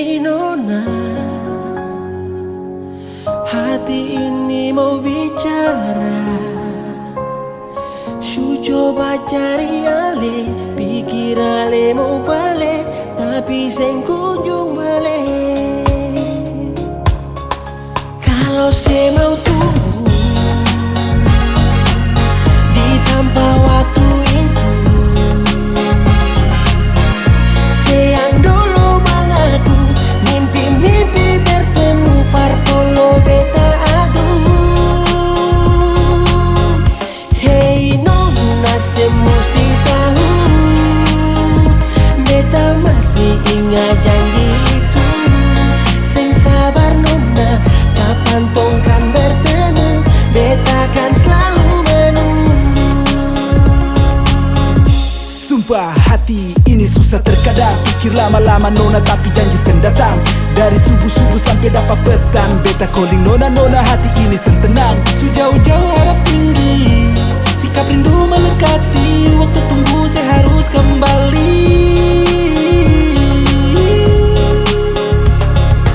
ini nona, hati ini mau bicara. Su coba cari ale, pikir ale mau balik, tapi seng kunjung balik. Kalau saya mau tunggu di tanpa waktu itu, sayang dulu mengadu, mimpi-mimpi bertemu parpolo beta adu. Hey nona, saya mesti tahu, beta masih ingat janji itu. Seng sabar nona, kapan tong kan bertemu, beta kan selalu menunggu. Sumpah hati ini susah terkadang, pikir lama-lama nona tapi janji sen datang. Dari subuh-subuh sampai dapat petang, beta calling nona hati ini sen tenang. Sejauh-jauh harap tinggi, sikap rindu melekati, waktu tunggu saya harus kembali.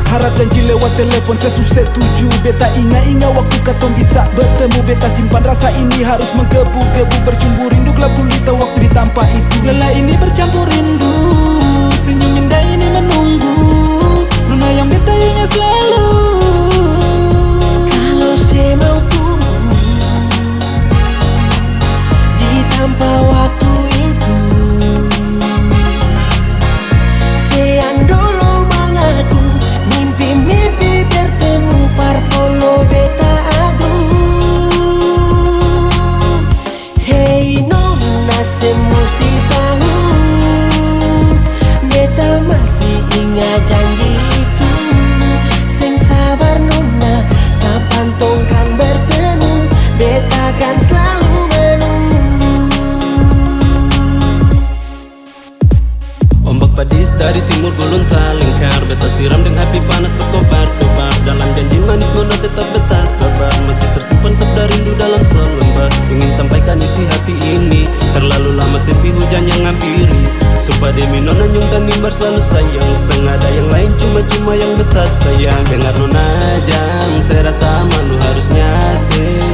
Harap janji lewat telepon saya setuju, beta ingat waktu katong bisa bertemu. Beta simpan rasa ini harus menggebu-gebu, bercumbu rindu gelap gulita waktu di tanpa itu. Lelah ini bercampur rindu, senyum indah ini menunggu, nona yang beta ingat selalu. Kalau saya mau tunggu di tanpa waktu itu, sayang dulu mengadu, mimpi-mimpi bertemu parpolo beta adu. Hey nona, saya mesti tahu, beta masih ingat janji itu. Seng sabar nona, kapan tong kan bertemu, beta kan selalu menunggu. Ombak padis dari timur gulung tak lingkar, beta siram dengan api panas berkobar-kobar. Dalam janji manis nona tetap beta sabar, masih tersimpan sabda rindu dalam selembar. Ingin sampaikan isi hati ini, terlalu lama sepi hujan yang ngampiri. Sumpah demi nona nyung tak mimbar selalu sayang, sengaja yang lain cuma yang beta sayang. Dengar nona jang, saya rasa malu harusnya sih